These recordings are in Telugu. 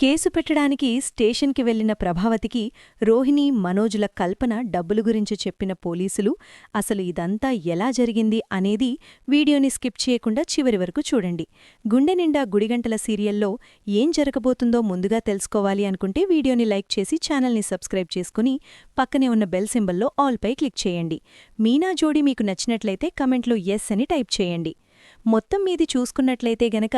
కేసు పెట్టడానికి స్టేషన్కి వెళ్లిన ప్రభావతికి రోహిణి, మనోజ్ల కల్పన డబ్బులు గురించి చెప్పిన పోలీసులు అసలు ఇదంతా ఎలా జరిగింది అనేది వీడియోని స్కిప్ చేయకుండా చివరి వరకు చూడండి. గుండె నిండా గుడిగంటల సీరియల్లో ఏం జరగబోతుందో ముందుగా తెలుసుకోవాలి అనుకుంటే వీడియోని లైక్ చేసి ఛానల్ని సబ్స్క్రైబ్ చేసుకుని పక్కనే ఉన్న బెల్ సింబల్లో ఆల్పై క్లిక్ చేయండి. మీనా జోడీ మీకు నచ్చినట్లయితే కమెంట్లో ఎస్ అని టైప్ చేయండి. మొత్తం మీది చూసుకున్నట్లయితే గనక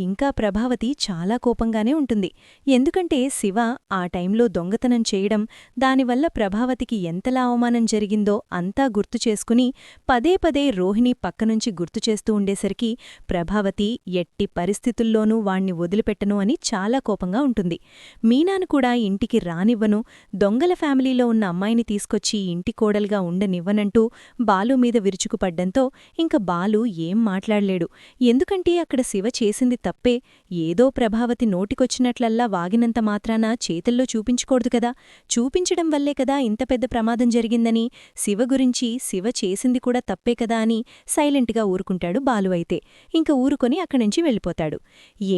ఇంకా ప్రభావతి చాలా కోపంగానే ఉంటుంది. ఎందుకంటే శివ ఆ టైంలో దొంగతనం చేయడం, దానివల్ల ప్రభావతికి ఎంతలా అవమానం జరిగిందో అంతా గుర్తు చేసుకుని పదే పదే రోహిణి పక్కనుంచి గుర్తు చేస్తూ ఉండేసరికి ప్రభావతి ఎట్టి పరిస్థితుల్లోనూ వాణ్ణి వదిలిపెట్టను అని చాలా కోపంగా ఉంటుంది. మీనాను కూడా ఇంటికి రానివ్వను, దొంగల ఫ్యామిలీలో ఉన్న అమ్మాయిని తీసుకొచ్చి ఇంటి కోడలుగా ఉండనివ్వనంటూ బాలు మీద విరుచుకుపడ్డంతో ఇంక బాలు ఏం మాట్లాడలేడు. ఎందుకంటే అక్కడ శివ చేసింది తప్పే. ఏదో ప్రభావతి నోటికొచ్చినట్లల్లా వాగినంత మాత్రాన చేతుల్లో చూపించుకోడు కదా. చూపించడం వల్లే కదా ఇంత పెద్ద ప్రమాదం జరిగిందని, శివ గురించి శివ చేసింది కూడా తప్పే కదా అని సైలెంట్గా ఊరుకుంటాడు బాలు. అయితే ఇంక ఊరుకొని అక్కడ్నుంచి వెళ్ళిపోతాడు.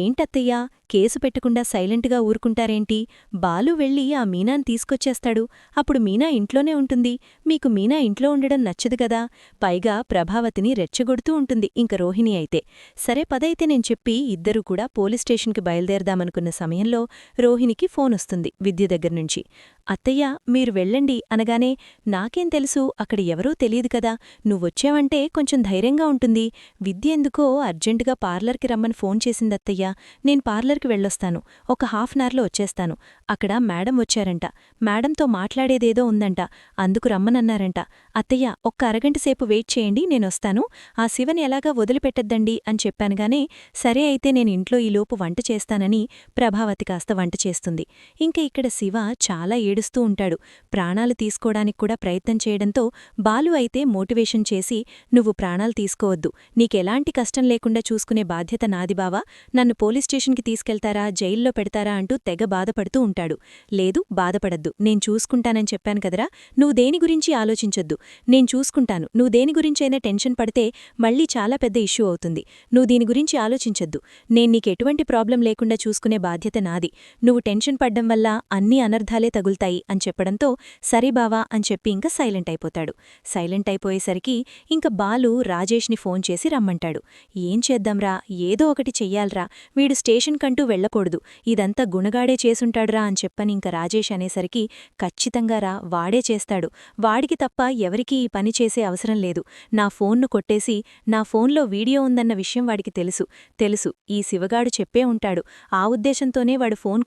ఏంటత్తయ్యా, కేసు పెట్టకుండా సైలెంట్గా ఊరుకుంటారేంటి? బాలు వెళ్ళి ఆ మీనాని తీసుకొచ్చేస్తాడు. అప్పుడు మీనా ఇంట్లోనే ఉంటుంది. మీకు మీనా ఇంట్లో ఉండడం నచ్చదు గదా. పైగా ప్రభావతిని రెచ్చగొడుతూ ఉంటుంది ఇంక రోహిణి అయితే. సరే పదైతే నేను చెప్పి ఇద్దరూ కూడా పోలీస్ స్టేషన్కి బయలుదేరదామనుకున్న సమయంలో రోహిణికి ఫోనొస్తుంది విద్య దగ్గర్నుంచి. అత్తయ్య, మీరు వెళ్ళండి అనగానే, నాకేం తెలుసు, అక్కడ ఎవరూ తెలియదు కదా. నువ్వొచ్చావంటే కొంచెం ధైర్యంగా ఉంటుంది. విద్య ఎందుకో అర్జెంటుగా పార్లర్కి రమ్మని ఫోన్ చేసిందత్తయ్య. నేను పార్లర్కి వెళ్ళొస్తాను. ఒక హాఫ్నార్లో వచ్చేస్తాను. అక్కడ మేడం వచ్చారంట. మేడంతో మాట్లాడేదేదో ఉందంట. అందుకు రమ్మనన్నారంట. అత్తయ్య, ఒక్క అరగంటసేపు వెయిట్ చేయండి, నేనొస్తాను. ఆ శివని ఎలాగా వదిలిపెట్టద్దండి అని చెప్పానుగానే, సరే అయితే నేను ఇంట్లో ఈలోపు వంట చేస్తానని ప్రభావతి కాస్త వంట చేస్తుంది. ఇంక ఇక్కడ శివ చాలా ఏడుస్తూ ఉంటాడు. ప్రాణాలు తీసుకోవడానికి కూడా ప్రయత్నం చేయడంతో బాలు అయితే మోటివేషన్ చేసి, నువ్వు ప్రాణాలు తీసుకోవద్దు, నీకెలాంటి కష్టం లేకుండా చూసుకునే బాధ్యత నాది బావా, నన్ను పోలీస్ స్టేషన్కి తీసుకెళ్తారా, జైల్లో పెడతారా అంటూ తెగ బాధపడుతూ ఉంటాడు. లేదు, బాధపడద్దు, నేను చూసుకుంటానని చెప్పాను కదరా, నువ్వు దేని గురించి ఆలోచించొద్దు, నేను చూసుకుంటాను. నువ్వు దేని గురించైనా టెన్షన్ పడితే మళ్ళీ చాలా పెద్ద ఇష్యూ అవుతుంది. నువ్వు దీని గురించి ఆలోచించొద్దు. నేను నీకెటువంటి ప్రాబ్లం లేకుండా చూసుకునే బాధ్యత నాది. నువ్వు టెన్షన్ పడ్డం వల్ల అన్ని అనర్థాలే తగులుతాయి అని చెప్పడంతో సరే బావా అని చెప్పి ఇంక సైలెంట్ అయిపోతాడు. సైలెంట్ అయిపోయేసరికి ఇంక బాలు రాజేష్ని ఫోన్ చేసి రమ్మంటాడు. ఏం చేద్దాంరా, ఏదో ఒకటి చెయ్యాల్రా, వీడు స్టేషన్ కంటూ వెళ్ళకూడదు, ఇదంతా గుణగాడే చేసుంటాడురా అని చెప్పని ఇంక రాజేష్ అనేసరికి, ఖచ్చితంగా రా, వాడే చేస్తాడు, వాడికి తప్ప ఎవరికీ ఈ పని చేసే అవసరం లేదు. నా ఫోన్ను కొట్టేసి నా ఫోన్లో వీడియో ఉందన్న విషయం వాడికి తెలుసు, ఈ శివగాడు చెప్పే ఉంటాడు, ఆ ఉద్దేశంతోనే వాడు ఫోన్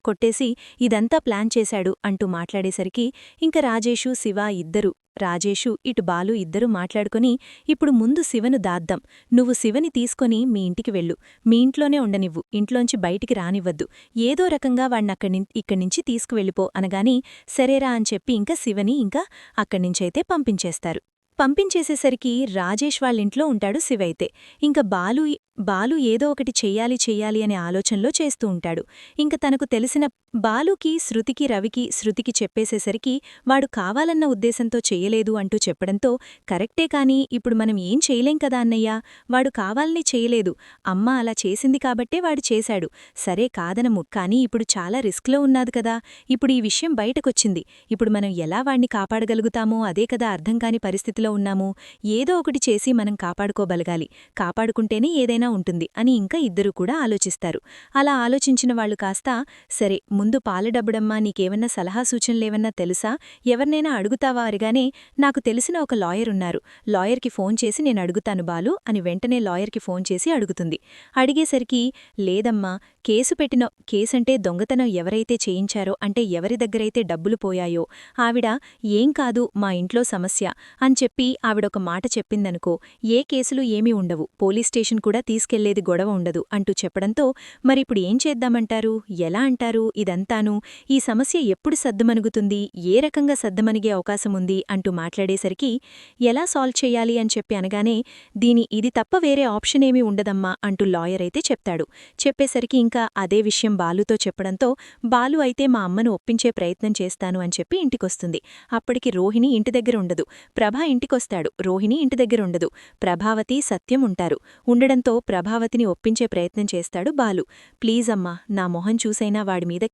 కొట్టేసి ఇదంతా ప్లాన్ చేశాడు అంటూ మాట్లాడేసరికి ఇంక రాజేషు, శివ ఇద్దరు, రాజేషు ఇటు బాలు ఇద్దరూ మాట్లాడుకుని, ఇప్పుడు ముందు శివను దాద్దాం, నువ్వు శివని తీసుకొని మీ ఇంటికి వెళ్ళు, మీ ఇంట్లోనే ఉండనివ్వు, ఇంట్లోంచి బయటికి రానివ్వద్దు, ఏదో రకంగా ఇక్కడ్నించి తీసుకువెళ్ళిపో అనగాని, సరేరా అని చెప్పి ఇంక శివని అక్కడ్నించైతే పంపించేస్తారు. పంపించేసేసరికి రాజేష్ వాళ్ళింట్లో ఉంటాడు శివైతే. ఇంక బాలు ఏదో ఒకటి చెయ్యాలి అనే ఆలోచనలో చేస్తూ ఉంటాడు. ఇంక తనకు తెలిసిన బాలుకి, శృతికి చెప్పేసేసరికి వాడు కావాలన్న ఉద్దేశంతో చెయ్యలేదు అంటూ చెప్పడంతో, కరెక్టే కాని ఇప్పుడు మనం ఏం చేయలేం కదా అన్నయ్యా, వాడు కావాలని చెయ్యలేదు, అమ్మ అలా చేసింది కాబట్టే వాడు చేశాడు, సరే కాదనము, కానీ ఇప్పుడు చాలా రిస్క్లో ఉన్నాదు కదా, ఇప్పుడు ఈ విషయం బయటకొచ్చింది, ఇప్పుడు మనం ఎలా వాణ్ణి కాపాడగలుగుతామో అదే కదా అర్థం కాని పరిస్థితిలో ఉన్నాము, ఏదో ఒకటి చేసి మనం కాపాడుకోగలగాలి, కాపాడుకుంటేనే ఏదైనా ఉంటుంది అని ఇంకా ఇద్దరూ కూడా ఆలోచిస్తారు. అలా ఆలోచించిన వాళ్ళు కాస్త, సరే ముందు పాల డబ్బుడమ్మా, నీకేమన్నా సలహా సూచనలేవన్నా తెలుసా, ఎవరినైనా అడుగుతావా అరిగానే, నాకు తెలిసిన ఒక లాయర్ ఉన్నారు, లాయర్కి ఫోన్ చేసి నేను అడుగుతాను బాలు అని వెంటనే లాయర్కి ఫోన్ చేసి అడుగుతుంది. అడిగేసరికి, లేదమ్మా, కేసంటే దొంగతనం ఎవరైతే చేయించారో, అంటే ఎవరి దగ్గరైతే డబ్బులు పోయాయో ఆవిడ, ఏం కాదు మా ఇంట్లో సమస్య అని చెప్పి ఆవిడొక మాట చెప్పిందనుకో, ఏ కేసులు ఏమీ ఉండవు, పోలీస్ స్టేషన్ కూడా తీసుకెళ్లేది గొడవ ఉండదు అంటూ చెప్పడంతో, మరిప్పుడు ఏం చేద్దామంటారు, ఎలా అంటారు ఇదంతాను, ఈ సమస్య ఎప్పుడు సద్దుమణుగుతుంది, ఏ రకంగా సద్దుమణిగే అవకాశముంది అంటూ మాట్లాడేసరికి, ఎలా సాల్వ్ చెయ్యాలి అని చెప్పి అనగానే, ఇది తప్ప వేరే ఆప్షన్ ఏమీ ఉండదమ్మా అంటూ లాయర్ అయితే చెప్తాడు. చెప్పేసరికి ఇంకా అదే విషయం బాలుతో చెప్పడంతో, బాలు అయితే మా అమ్మను ఒప్పించే ప్రయత్నం చేస్తాను అని చెప్పి ఇంటికొస్తుంది. అప్పటికి రోహిణి ఇంటి దగ్గర ఉండదు. ప్రభ ఇంటికొస్తాడు, రోహిణి ఇంటి దగ్గర ఉండదు. ప్రభావతి, సత్యం ఉంటారు. ఉండడంతో ప్రభావతిని ఒప్పించే ప్రయత్నం చేస్తాడు బాలు. ప్లీజ్ అమ్మా, నా మొహం చూసైనా వాడిమీద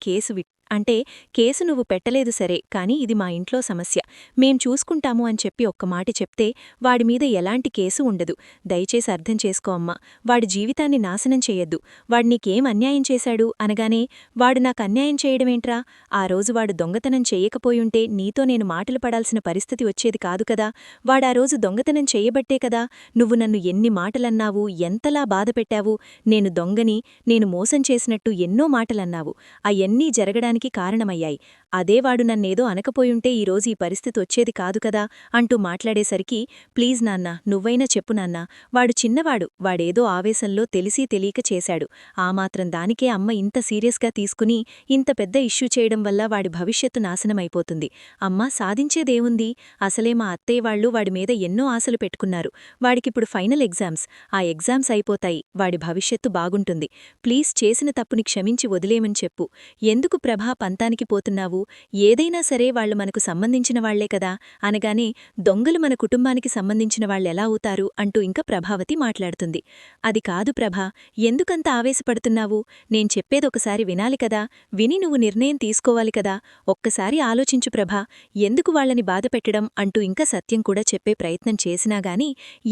కేసు నువ్వు పెట్టలేదు సరే, కాని ఇది మా ఇంట్లో సమస్య, మేం చూసుకుంటాము అని చెప్పి ఒక్క మాట చెప్తే వాడిమీద ఎలాంటి కేసు ఉండదు. దయచేసి అర్థం చేసుకో అమ్మా, వాడి జీవితాన్ని నాశనం చెయ్యొద్దు. వాడు నీకేం అన్యాయం చేశాడు అనగానే, వాడు నాకు అన్యాయం చేయడమేంట్రా, ఆ రోజు వాడు దొంగతనం చెయ్యకపోయుంటే నీతో నేను మాటలు పడాల్సిన పరిస్థితి వచ్చేది కాదు కదా. వాడా రోజు దొంగతనం చెయ్యబట్టే కదా నువ్వు నన్ను ఎన్ని మాటలన్నావు, ఎంతలా బాధపెట్టావు. నేను దొంగని, నేను మోసం చేసినట్టు ఎన్నో మాటలన్నావు. అయన్నీ జరగడానికి కారణమయ్యాయి. అదేవాడు నన్నేదో అనకపోయుంటే ఈరోజు ఈ పరిస్థితి వచ్చేది కాదు కదా అంటూ మాట్లాడేసరికి, ప్లీజ్ నాన్న, నువ్వైనా చెప్పు నాన్న, వాడు చిన్నవాడు, వాడేదో ఆవేశంలో తెలిసీ తెలియక చేశాడు. ఆ మాత్రం దానికే అమ్మ ఇంత సీరియస్గా తీసుకుని ఇంత పెద్ద ఇష్యూ చేయడం వల్ల వాడి భవిష్యత్తు నాశనమైపోతుంది. అమ్మా, సాధించేదేముంది, అసలే మా అత్తయ్య వాళ్ళు వాడి మీద ఎన్నో ఆశలు పెట్టుకున్నారు. వాడికిప్పుడు ఫైనల్ ఎగ్జామ్స్, ఆ ఎగ్జామ్స్ అయిపోతాయి, వాడి భవిష్యత్తు బాగుంటుంది. ప్లీజ్ చేసిన తప్పుని క్షమించి వదిలేమని చెప్పు. ఎందుకు ప్రభా పంతానికి పోతున్నావు, ఏదైనా సరే వాళ్లు మనకు సంబంధించిన వాళ్లే కదా అనగానే, దొంగలు మన కుటుంబానికి సంబంధించిన వాళ్ళెలా అవుతారు అంటూ ఇంకా ప్రభావతి మాట్లాడుతుంది. అది కాదు ప్రభా, ఎందుకంత ఆవేశపడుతున్నావు, నేను చెప్పేదొకసారి వినాలి కదా, విని నువ్వు నిర్ణయం తీసుకోవాలి కదా, ఒక్కసారి ఆలోచించు ప్రభా, ఎందుకు వాళ్లని బాధపెట్టడం అంటూ ఇంకా సత్యం కూడా చెప్పే ప్రయత్నం చేసినాగాని,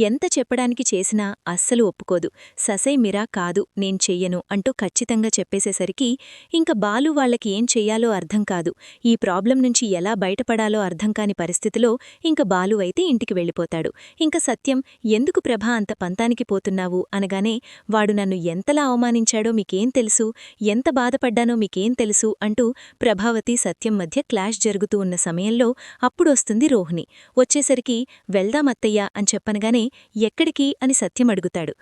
ఎంత చెప్పడానికి చేసినా అస్సలు ఒప్పుకోదు. ససై మిరా కాదు, నేను చెయ్యను అంటూ ఖచ్చితంగా చెప్పేసేసరికి ఇంక బాలు వాళ్లకి ఏం చెయ్యాలో అర్థం కాదు. ఈ ప్రాబ్లం నుంచి ఎలా బయటపడాలో అర్థం కాని పరిస్థితిలో ఇంక బాలు అయితే ఇంటికి వెళ్ళిపోతాడు. ఇంక సత్యం, ఎందుకు ప్రభా అంత పంతానికి పోతున్నావు అనగానే, వాడు నన్ను ఎంతలా అవమానించాడో మీకేం తెలుసు, ఎంత బాధపడ్డానో మీకేం తెలుసు అంటూ ప్రభావతి సత్యం మధ్య క్లాష్ జరుగుతూ ఉన్న సమయంలో అప్పుడొస్తుంది రోహిణి. వచ్చేసరికి వెళ్దామత్తయ్యా అని చెప్పనగానే, ఎక్కడికి అని సత్యం అడుగుతాడు.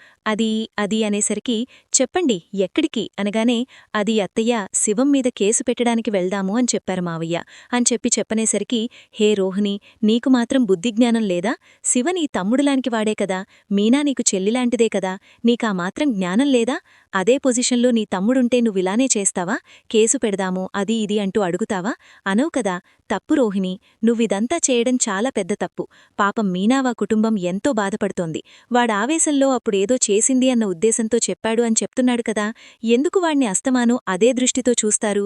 అది అనేసరికి, చెప్పండి ఎక్కడికి అనగానే, అది అత్తయ్య, శివం మీద కేసు పెట్టడానికి వెళ్దాము అని చెప్పారు మావయ్య అని చెప్పనేసరికి, హే రోహిణి, నీకు మాత్రం బుద్ధిజ్ఞానం లేదా, శివ నీ తమ్ముడులాంటి వాడే కదా, మీనా నీకు చెల్లిలాంటిదే కదా, నీకా మాత్రం జ్ఞానం లేదా, అదే పొజిషన్లో నీ తమ్ముడుంటే నువ్విలానే చేస్తావా, కేసు పెడదాము అది ఇది అంటూ అడుగుతావా, అనవు కదా, తప్పు రోహిణి, నువ్విదంతా చేయడం చాలా పెద్ద తప్పు. పాపం మీనావా కుటుంబం ఎంతో బాధపడుతోంది. వాడావేశంలో అప్పుడేదో చేసింది అన్న ఉద్దేశంతో చెప్పాడు అని చెప్తున్నాడు కదా, ఎందుకు వాణ్ణి అస్తమానం అదే దృష్టితో చూస్తారు,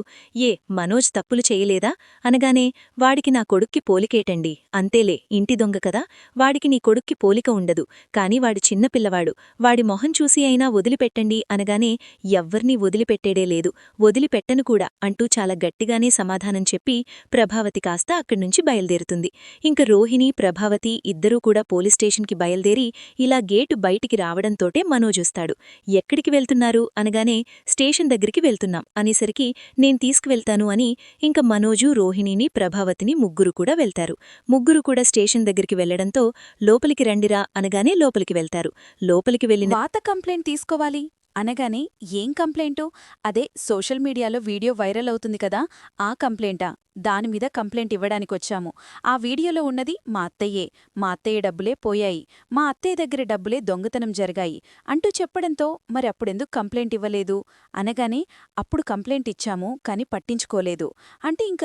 మనోజ్ తప్పులు చేయలేదా అనగానే, వాడికి నా కొడుక్కి పోలికేటండి, అంతేలే, ఇంటి దొంగ కదా, వాడికి నీ కొడుక్కి పోలిక ఉండదు, కాని వాడి చిన్నపిల్లవాడు, వాడి మొహం చూసి అయినా వదిలిపెట్టండి అనగానే, ఎవ్వర్నీ వదిలిపెట్టేడే లేదు, వదిలిపెట్టను కూడా అంటూ చాలా గట్టిగానే సమాధానం చెప్పి ప్రభావతి కాస్త అక్కడ్నుంచి బయల్దేరుతుంది. ఇంక రోహిణి, ప్రభావతి ఇద్దరూ కూడా పోలీస్ స్టేషన్కి బయల్దేరి ఇలా గేటు బయటికి రావడంతోటే మనోజొస్తాడు. ఎక్కడికి వెళ్తున్నారు అనగానే, స్టేషన్ దగ్గరికి వెళ్తున్నాం అనేసరికి, నేను తీసుకువెళ్తాను అని ఇంక మనోజు, రోహిణిని, ప్రభావతిని ముగ్గురు కూడా వెళ్తారు. ముగ్గురు కూడా స్టేషన్ దగ్గరికి వెళ్లడంతో, లోపలికి రండిరా అనగానే లోపలికి వెళ్తారు. లోపలికి వెళ్ళిన వాత కంప్లైంట్ తీసుకోవాలి అనగానే, ఏం కంప్లైంటో, అదే సోషల్ మీడియాలో వీడియో వైరల్ అవుతుంది కదా, ఆ కంప్లైంటా, దానిమీద కంప్లైంట్ ఇవ్వడానికొచ్చాము. ఆ వీడియోలో ఉన్నది మా అత్తయ్యే, మా అత్తయ్య డబ్బులే పోయాయి, మా అత్తయ్య దగ్గర డబ్బులే దొంగతనం జరిగాయి అంటూ చెప్పడంతో, మరి అప్పుడెందుకు కంప్లైంట్ ఇవ్వలేదు అనగానే, అప్పుడు కంప్లైంట్ ఇచ్చాము కాని పట్టించుకోలేదు అంటే ఇంక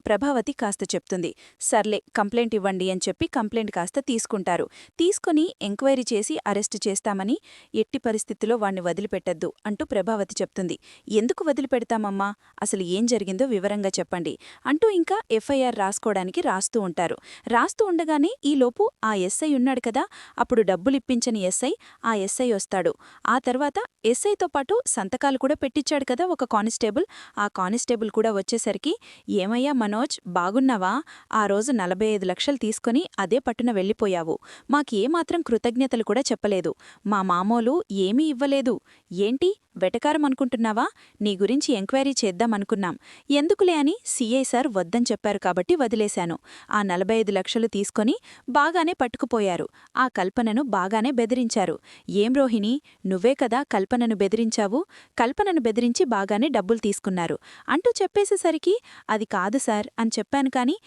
ప్రభావతి కాస్త చెప్తుంది. సర్లే కంప్లైంట్ ఇవ్వండి అని చెప్పి కంప్లైంట్ కాస్త తీసుకుంటారు. తీసుకుని ఎంక్వైరీ చేసి అరెస్టు చేస్తామని, ఎట్టి పరిస్థితిలో వాణ్ణి వదిలిపెట్టద్దు అంటూ ప్రభావతి చెప్తుంది. ఎందుకు వదిలిపెడతామమ్మా, అసలు ఏం జరిగిందో వివరంగా చెప్పండి అంటూ ఇంకా ఎఫ్ఐఆర్ రాసుకోవడానికి రాస్తూ ఉంటారు. రాస్తూ ఉండగానే ఈలోపు ఆ ఎస్ఐ ఉన్నాడు కదా, అప్పుడు డబ్బులిప్పించని ఎస్ఐ, ఆ ఎస్ఐ వస్తాడు. ఆ తర్వాత ఎస్ఐతో పాటు సంతకాలు కూడా పెట్టించాడు కదా ఒక కానిస్టేబుల్, ఆ కానిస్టేబుల్ కూడా వచ్చేసరికి, ఏమయ్యా మనోజ్, బాగున్నావా, ఆ రోజు 45 లక్షలు తీసుకుని అదే పట్టున వెళ్ళిపోయావు, మాకేమాత్రం కృతజ్ఞతలు కూడా చెప్పలేదు, మా మామూలు ఏమీ ఇవ్వలేదు, ఏంటి వెటకారం అనుకుంటున్నావా, నీ గురించి ఎంక్వైరీ చేద్దామనుకున్నాం, ఎందుకులే అని సిఐ సార్ వద్దని చెప్పారు కాబట్టి వదిలేశాను. ఆ 45 లక్షలు తీసుకొని బాగానే పట్టుకుపోయారు, ఆ కల్పనను బాగానే బెదిరించారు. ఏం రోహిణి, నువ్వే కదా కల్పనను బెదిరించావు, కల్పనను బెదిరించి బాగానే డబ్బులు తీసుకున్నారు అంటూ చెప్పేసేసరికి, అది కాదు సార్ అని చెప్పాను కాని,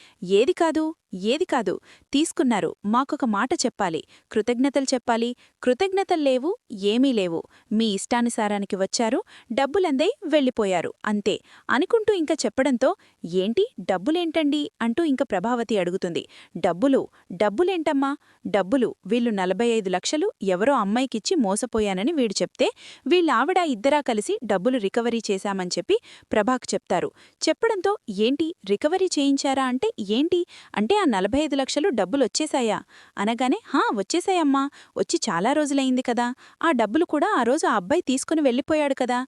ఏది కాదు తీసుకున్నారు, మాకొక మాట చెప్పాలి, కృతజ్ఞతలు చెప్పాలి, కృతజ్ఞతల్లేవు, ఏమీ లేవు, మీ ఇష్టానుసారానికి వచ్చారు, డబ్బులందే వెళ్ళిపోయారు అంతే అనుకుంటూ ఇంక చెప్పడంతో ఏంటి డబ్బులేంటండి అంటూ ఇంక ప్రభావతి అడుగుతుంది. డబ్బులేంటమ్మా? డబ్బులు వీళ్ళు 45 లక్షలు ఎవరో అమ్మాయికిచ్చి మోసపోయానని వీడు చెప్తే వీళ్ళావిడ ఇద్దరా కలిసి డబ్బులు రికవరీ చేశామని చెప్పి ప్రభాకు చెప్తారు. చెప్పడంతో ఏంటి రికవరీ చేయించారా అంటే ఏంటి అంటే ఆ 45 లక్షలు డబ్బులొచ్చేశాయా అనగానే హా వచ్చేశాయమ్మా, వచ్చి చాలా రోజులైంది కదా, ఆ డబ్బులు కూడా ఆ రోజు ఆ అబ్బాయి తీసుకుని వెళ్ళిపోయాడు కదా,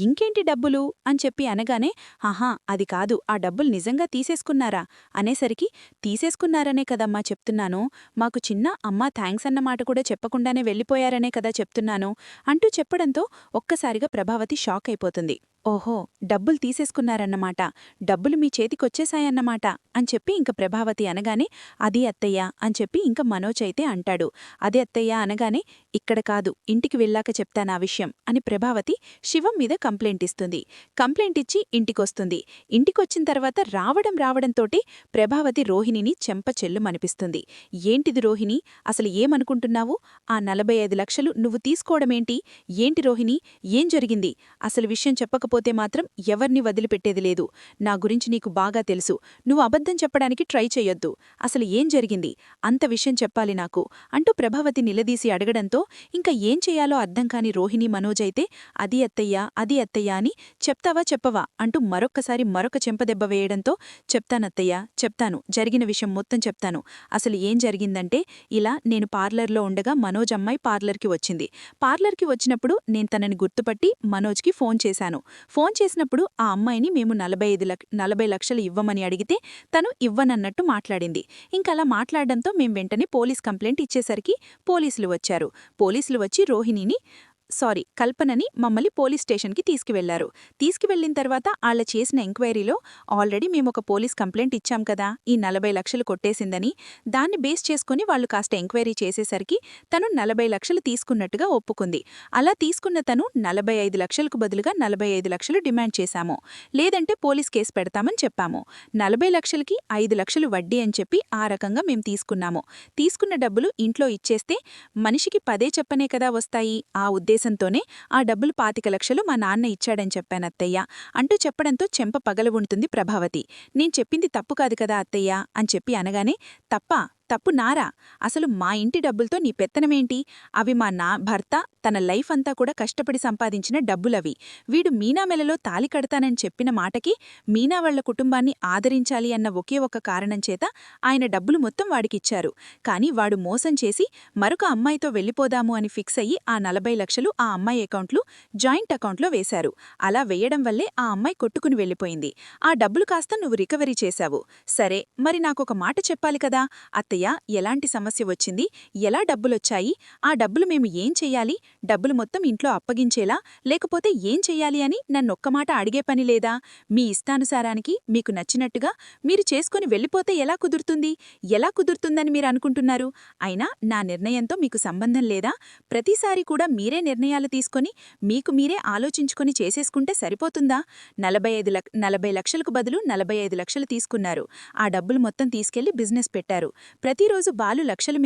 ఇంకేంటి డబ్బులు అని చెప్పి అనగానే ఆహా అది కాదు, ఆ డబ్బులు నిజంగా తీసేసుకున్నారా అనేసరికి తీసేసుకున్నారనే కదమ్మా చెప్తున్నాను, మాకు చిన్న అమ్మా థ్యాంక్స్ అన్నమాట కూడా చెప్పకుండానే వెళ్ళిపోయారనే కదా చెప్తున్నాను అంటూ చెప్పడంతో ఒక్కసారిగా ప్రభావతి షాక్ అయిపోతుంది. ఓహో డబ్బులు తీసేసుకున్నారన్నమాట, డబ్బులు మీ చేతికొచ్చేశాయన్నమాట అని చెప్పి ఇంక ప్రభావతి అనగానే అది అత్తయ్య అని చెప్పి ఇంక మనోజ్ అయితే అంటాడు. అదే అత్తయ్య అనగానే ఇక్కడ కాదు ఇంటికి వెళ్ళాక చెప్తానా విషయం అని ప్రభావతి శివం మీద కంప్లైంట్ ఇస్తుంది. కంప్లైంట్ ఇచ్చి ఇంటికొస్తుంది. ఇంటికొచ్చిన తర్వాత రావడంతోటి ప్రభావతి రోహిణిని చెంప చెల్లుమనిపిస్తుంది. ఏంటిది రోహిణి, అసలు ఏమనుకుంటున్నావు? ఆ 45 లక్షలు నువ్వు తీసుకోవడమేంటి? ఏంటి రోహిణి, ఏం జరిగింది? అసలు విషయం చెప్పకపోతే మాత్రం ఎవర్ని వదిలిపెట్టేది లేదు. నా గురించి నీకు బాగా తెలుసు. నువ్వు అబద్ధం చెప్పడానికి ట్రై చెయ్యొద్దు. అసలు ఏం జరిగింది? అంత విషయం చెప్పాలి నాకు అంటూ ప్రభావతి నిలదీసి అడగడంతో ఇంకా ఏం చెయ్యాలో అర్థం కాని రోహిణి మనోజ్ అయితే అది అత్తయ్య అని చెప్తావా చెప్పవా అంటూ మరొక చెంపదెబ్బ వేయడంతో చెప్తానత్తయ్య చెప్తాను, జరిగిన విషయం మొత్తం చెప్తాను. అసలు ఏం జరిగిందంటే ఇలా నేను పార్లర్లో ఉండగా మనోజ్ అమ్మాయి పార్లర్కి వచ్చింది. పార్లర్కి వచ్చినప్పుడు నేను తనని గుర్తుపట్టి మనోజ్కి ఫోన్ చేశాను. ఫోన్ చేసినప్పుడు ఆ అమ్మాయిని మేము 40 లక్షలు ఇవ్వమని అడిగితే తను ఇవ్వనన్నట్టు మాట్లాడింది. ఇంకలా మాట్లాడడంతో మేం వెంటనే పోలీస్ కంప్లైంట్ ఇచ్చేసరికి పోలీసులు వచ్చారు. పోలీసులు వచ్చి కల్పనని మమ్మల్ని పోలీస్ స్టేషన్కి తీసుకువెళ్లారు. తీసుకువెళ్లిన తర్వాత ఆళ్ల చేసిన ఎంక్వైరీలో ఆల్రెడీ మేమొక పోలీస్ కంప్లైంట్ ఇచ్చాం కదా ఈ 40 లక్షలు కొట్టేసిందని, దాన్ని బేస్ చేసుకుని వాళ్లు కాస్త ఎంక్వైరీ చేసేసరికి తను 40 లక్షలు తీసుకున్నట్టుగా ఒప్పుకుంది. అలా తీసుకున్న తను 45 లక్షలకు బదులుగా 45 లక్షలు డిమాండ్ చేశాము. లేదంటే పోలీస్ కేసు పెడతామని చెప్పాము. 40 లక్షలకి 5 లక్షలు వడ్డీ అని చెప్పి ఆ రకంగా మేం తీసుకున్నాము. తీసుకున్న డబ్బులు ఇంట్లో ఇచ్చేస్తే మనిషికి 10 చెప్పనే కదా వస్తాయి. ఆ ఉద్దేశంతోనే ఆ డబ్బులు 25 లక్షలు మా నాన్న ఇచ్చాడని చెప్పానత్తయ్య అంటూ చెప్పడంతో చెంప పగలవుంటుంది ప్రభావతి. నేను చెప్పింది తప్పు కాదు కదా అత్తయ్య అని చెప్పి అనగానే తప్పు నారా? అసలు మా ఇంటి డబ్బులతో నీ పెత్తనమేంటి? అవి మా భర్త తన లైఫ్ అంతా కూడా కష్టపడి సంపాదించిన డబ్బులవి. వీడు మీనా మెలలో తాలి కడతానని చెప్పిన మాటకి మీనా వాళ్ల కుటుంబాన్ని ఆదరించాలి అన్న ఒకే ఒక్క కారణం చేత ఆయన డబ్బులు మొత్తం వాడికిచ్చారు. కాని వాడు మోసం చేసి మరొక అమ్మాయితో వెళ్ళిపోదాము అని ఫిక్స్ అయ్యి ఆ 40 లక్షలు ఆ అమ్మాయి అకౌంట్లు జాయింట్ అకౌంట్లో వేశారు. అలా వేయడం వల్లే ఆ అమ్మాయి కొట్టుకుని వెళ్ళిపోయింది. ఆ డబ్బులు కాస్త నువ్వు రికవరీ చేశావు. సరే మరి నాకొక మాట చెప్పాలి కదా అత్తయ్య, ఎలాంటి సమస్య వచ్చింది, ఎలా డబ్బులొచ్చాయి, ఆ డబ్బులు మేము ఏం చెయ్యాలి, డబ్బులు మొత్తం ఇంట్లో అప్పగించేలా లేకపోతే ఏం చెయ్యాలి అని నన్నొక్క మాట అడిగే పని లేదా? మీ ఇష్టానుసారానికి మీకు నచ్చినట్టుగా మీరు చేసుకుని వెళ్ళిపోతే ఎలా కుదురుతుందని మీరు అనుకుంటున్నారు? అయినా నా నిర్ణయంతో మీకు సంబంధం లేదా? ప్రతిసారి కూడా మీరే నిర్ణయాలు తీసుకొని మీకు మీరే ఆలోచించుకొని చేసేసుకుంటే సరిపోతుందా? 40 లక్షలకు బదులు 45 లక్షలు తీసుకున్నారు. ఆ డబ్బులు మొత్తం తీసుకెళ్లి బిజినెస్ పెట్టారు. ప్రతిరోజు బాలు లక్షలు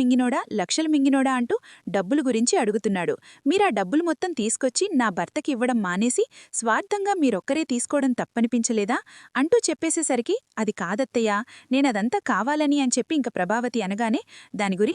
మింగినోడా అంటూ డబ్బులు గురించి అడుగుతున్నాడు. మీరా డబ్బులు మొత్తం తీసుకొచ్చి నా భర్తకి ఇవ్వడం మానేసి స్వార్థంగా మీరొక్కరే తీసుకోవడం తప్పనిపించలేదా అంటూ చెప్పేసేసరికి అది కాదత్తయ్యా, నేనదంతా కావాలని అని చెప్పి ఇంక ప్రభావతి అనగానే దాని గురించి